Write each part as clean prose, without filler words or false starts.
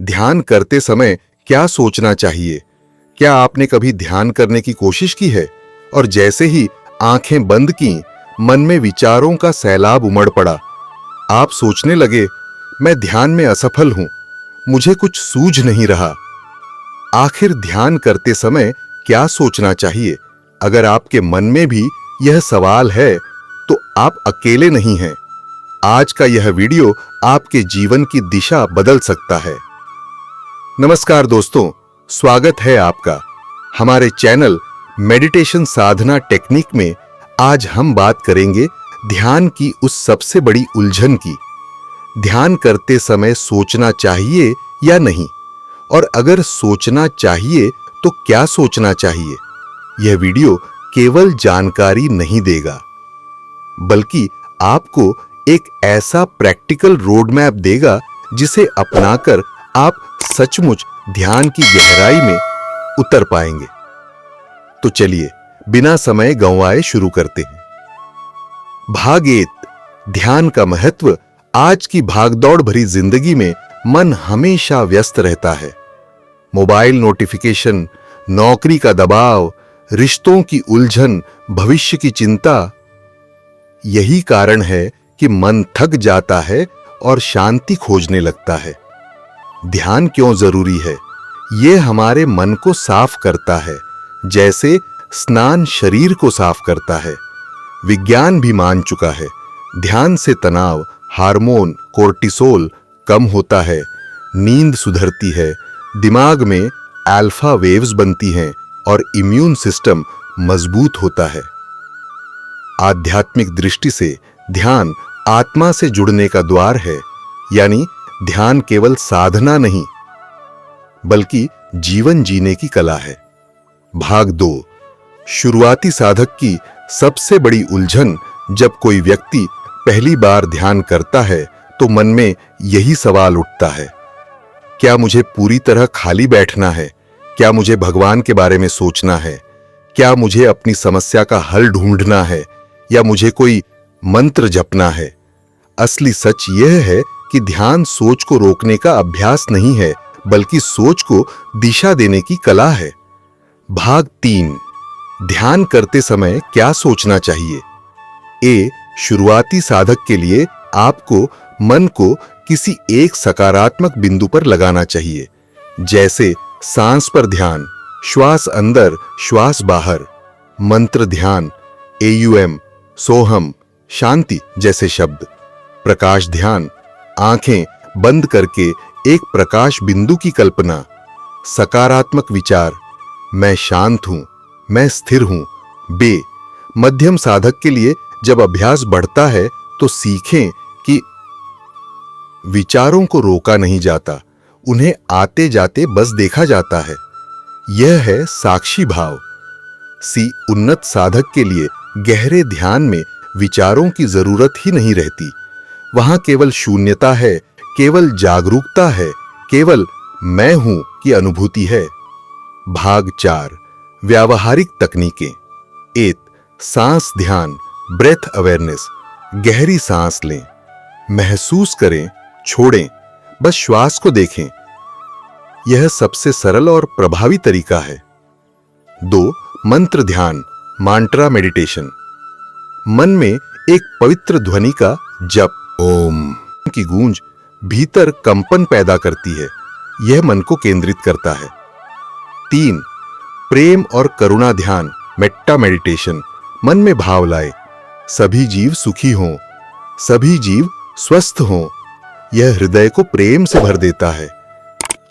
ध्यान करते समय क्या सोचना चाहिए? क्या आपने कभी ध्यान करने की कोशिश की है और जैसे ही आंखें बंद की, मन में विचारों का सैलाब उमड़ पड़ा? आप सोचने लगे, मैं ध्यान में असफल हूं, मुझे कुछ सूझ नहीं रहा। आखिर ध्यान करते समय क्या सोचना चाहिए? अगर आपके मन में भी यह सवाल है, तो आप अकेले नहीं हैं। आज का यह वीडियो आपके जीवन की दिशा बदल सकता है। नमस्कार दोस्तों, स्वागत है आपका हमारे चैनल मेडिटेशन साधना टेक्निक में। आज हम बात करेंगे ध्यान की उस सबसे बड़ी उलझन की। ध्यान करते समय सोचना चाहिए या नहीं, और अगर सोचना चाहिए तो क्या सोचना चाहिए? यह वीडियो केवल जानकारी नहीं देगा, बल्कि आपको एक ऐसा प्रैक्टिकल रोड मैप देगा जिसे अपनाकर आप सचमुच ध्यान की गहराई में उतर पाएंगे। तो चलिए बिना समय गंवाए शुरू करते हैं। भाग 1, ध्यान का महत्व। आज की भागदौड़ भरी जिंदगी में मन हमेशा व्यस्त रहता है। मोबाइल नोटिफिकेशन, नौकरी का दबाव, रिश्तों की उलझन, भविष्य की चिंता। यही कारण है कि मन थक जाता है और शांति खोजने लगता है। ध्यान क्यों जरूरी है? यह हमारे मन को साफ करता है, जैसे स्नान शरीर को साफ करता है। विज्ञान भी मान चुका है, ध्यान से तनाव हार्मोन कोर्टिसोल कम होता है, नींद सुधरती है, दिमाग में अल्फा वेव्स बनती हैं और इम्यून सिस्टम मजबूत होता है। आध्यात्मिक दृष्टि से ध्यान आत्मा से जुड़ने का द्वार है, यानी ध्यान केवल साधना नहीं, बल्कि जीवन जीने की कला है। भाग 2, शुरुआती साधक की सबसे बड़ी उलझन। जब कोई व्यक्ति पहली बार ध्यान करता है तो मन में यही सवाल उठता है, क्या मुझे पूरी तरह खाली बैठना है? क्या मुझे भगवान के बारे में सोचना है? क्या मुझे अपनी समस्या का हल ढूंढना है, या मुझे कोई मंत्र जपना है? असली सच यह है कि ध्यान सोच को रोकने का अभ्यास नहीं है, बल्कि सोच को दिशा देने की कला है। भाग 3, ध्यान करते समय क्या सोचना चाहिए? ए, शुरुआती साधक के लिए आपको मन को किसी एक सकारात्मक बिंदु पर लगाना चाहिए, जैसे सांस पर ध्यान, श्वास अंदर श्वास बाहर, मंत्र ध्यान, एयूएम, सोहम, शांति जैसे शब्द। प्रकाश ध्यान, आंखें बंद करके एक प्रकाश बिंदु की कल्पना। सकारात्मक विचार, मैं शांत हूं, मैं स्थिर हूं। बे, मध्यम साधक के लिए जब अभ्यास बढ़ता है तो सीखें कि विचारों को रोका नहीं जाता, उन्हें आते जाते बस देखा जाता है। यह है साक्षी भाव। सी, उन्नत साधक के लिए गहरे ध्यान में विचारों की जरूरत ही नहीं रहती। वहां केवल शून्यता है, केवल जागरूकता है, केवल मैं हूं की अनुभूति है। भाग 4, व्यावहारिक तकनीकें। 1, सांस ध्यान, ब्रेथ अवेयरनेस। गहरी सांस लें, महसूस करें, छोड़ें, बस श्वास को देखें। यह सबसे सरल और प्रभावी तरीका है। 2, मंत्र ध्यान, मांट्रा मेडिटेशन। मन में एक पवित्र ध्वनि का जप, ओम की गूंज भीतर कंपन पैदा करती है। यह मन को केंद्रित करता है। 3, प्रेम और करुणा ध्यान, मेट्टा मेडिटेशन। मन में भाव लाए, सभी जीव सुखी हों, सभी जीव स्वस्थ हों। यह हृदय को प्रेम से भर देता है।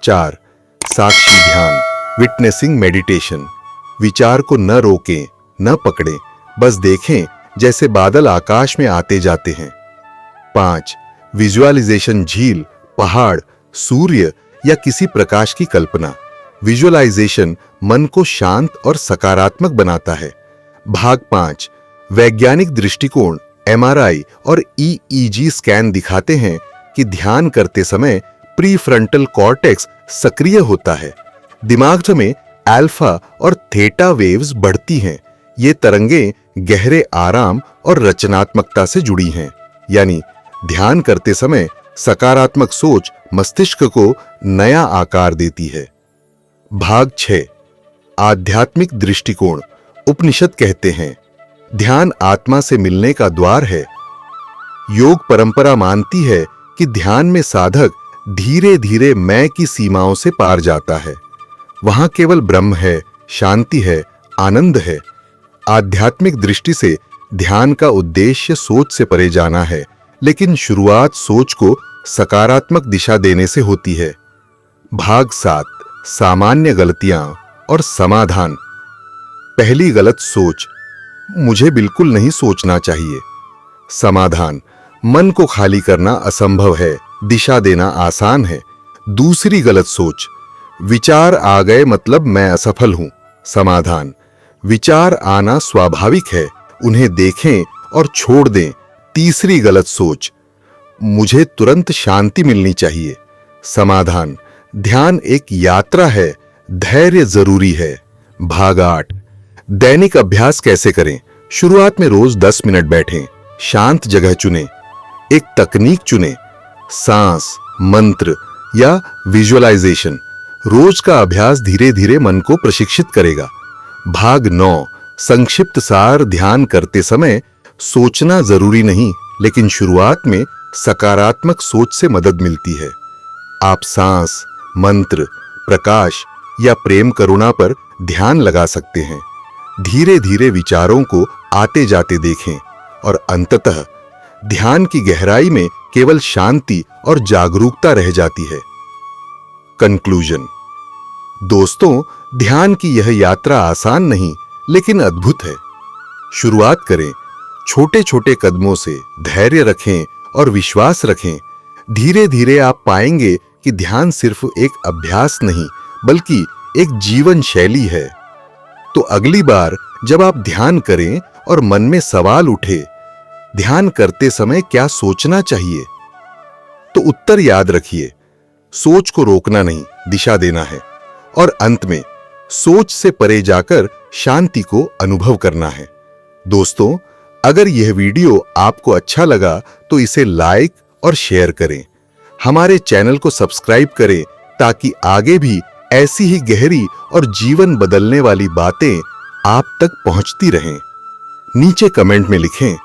4, साक्षी ध्यान, विटनेसिंग मेडिटेशन। विचार को न रोकें, न पकड़ें, बस देखें जैसे बादल आकाश में आते जाते हैं। 5, विजुअलाइजेशन, झील, पहाड़, सूर्य या किसी प्रकाश की कल्पना। विजुअलाइजेशन मन को शांत और सकारात्मक बनाता है। भाग 5, वैज्ञानिक दृष्टिकोण, एमआरआई और ईईजी स्कैन दिखाते हैं कि ध्यान करते समय प्रीफ्रंटल कॉर्टेक्स सक्रिय होता है। दिमाग में अल्फा और थीटा वेव्स बढ़ती हैं। ये तरंगें गहरे आराम और रचनात्मकता से जुड़ी हैं। यानी ध्यान करते समय सकारात्मक सोच मस्तिष्क को नया आकार देती है। भाग 6 आध्यात्मिक दृष्टिकोण। उपनिषद कहते हैं, ध्यान आत्मा से मिलने का द्वार है। योग परंपरा मानती है कि ध्यान में साधक धीरे धीरे मैं की सीमाओं से पार जाता है। वहां केवल ब्रह्म है, शांति है, आनंद है। आध्यात्मिक दृष्टि से ध्यान का उद्देश्य सोच से परे जाना है, लेकिन शुरुआत सोच को सकारात्मक दिशा देने से होती है। भाग 7 सामान्य गलतियां और समाधान। पहली गलत सोच, मुझे बिल्कुल नहीं सोचना चाहिए। समाधान, मन को खाली करना असंभव है, दिशा देना आसान है। दूसरी गलत सोच, विचार आ गए मतलब मैं असफल हूं। समाधान, विचार आना स्वाभाविक है, उन्हें देखें और छोड़ दें। तीसरी गलत सोच, मुझे तुरंत शांति मिलनी चाहिए। समाधान, ध्यान एक यात्रा है, धैर्य जरूरी है। भाग 8 दैनिक अभ्यास कैसे करें। शुरुआत में रोज 10 मिनट बैठें, शांत जगह चुनें, एक तकनीक चुनें, सांस, मंत्र या विजुअलाइजेशन। रोज का अभ्यास धीरे धीरे मन को प्रशिक्षित करेगा। भाग 9 संक्षिप्त सार। ध्यान करते समय सोचना जरूरी नहीं, लेकिन शुरुआत में सकारात्मक सोच से मदद मिलती है। आप सांस, मंत्र, प्रकाश या प्रेम करुणा पर ध्यान लगा सकते हैं। धीरे धीरे विचारों को आते जाते देखें और अंततः ध्यान की गहराई में केवल शांति और जागरूकता रह जाती है। कंक्लूजन। दोस्तों, ध्यान की यह यात्रा आसान नहीं, लेकिन अद्भुत है। शुरुआत करें, छोटे छोटे कदमों से धैर्य रखें और विश्वास रखें। धीरे धीरे आप पाएंगे कि ध्यान सिर्फ एक अभ्यास नहीं, बल्कि एक जीवन शैली है। तो अगली बार जब आप ध्यान करें और मन में सवाल उठे, ध्यान करते समय क्या सोचना चाहिए, तो उत्तर याद रखिए, सोच को रोकना नहीं, दिशा देना है। और अंत में सोच से परे जाकर शांति को अनुभव करना है। दोस्तों, अगर यह वीडियो आपको अच्छा लगा तो इसे लाइक और शेयर करें। हमारे चैनल को सब्सक्राइब करें ताकि आगे भी ऐसी ही गहरी और जीवन बदलने वाली बातें आप तक पहुंचती रहें। नीचे कमेंट में लिखें,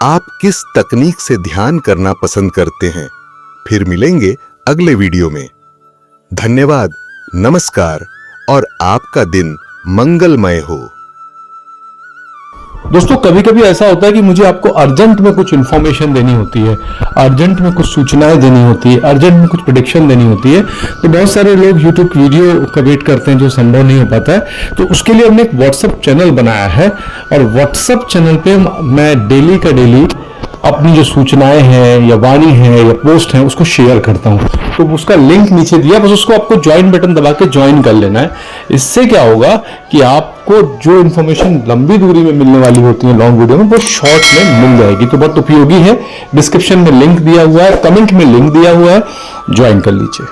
आप किस तकनीक से ध्यान करना पसंद करते हैं। फिर मिलेंगे अगले वीडियो में। धन्यवाद, नमस्कार और आपका दिन मंगलमय हो। दोस्तों, कभी कभी ऐसा होता है कि मुझे आपको अर्जेंट में कुछ इन्फॉर्मेशन देनी होती है, अर्जेंट में कुछ सूचनाएं देनी होती है, अर्जेंट में कुछ प्रेडिक्शन देनी होती है। तो बहुत सारे लोग यूट्यूब वीडियो का वेट करते हैं जो संभव नहीं हो पाता है। तो उसके लिए हमने एक व्हाट्सएप चैनल बनाया है और व्हाट्सएप चैनल पे मैं डेली का डेली अपनी जो सूचनाएं हैं या वाणी है या पोस्ट है उसको शेयर करता हूं। तो उसका लिंक नीचे दिया, बस उसको आपको ज्वाइन बटन दबा के ज्वाइन कर लेना है। इससे क्या होगा कि आपको जो इन्फॉर्मेशन लंबी दूरी में मिलने वाली होती है लॉन्ग वीडियो में, वो शॉर्ट में मिल जाएगी। तो बहुत उपयोगी है। डिस्क्रिप्शन में लिंक दिया हुआ है, कमेंट में लिंक दिया हुआ है, ज्वाइन कर लीजिए।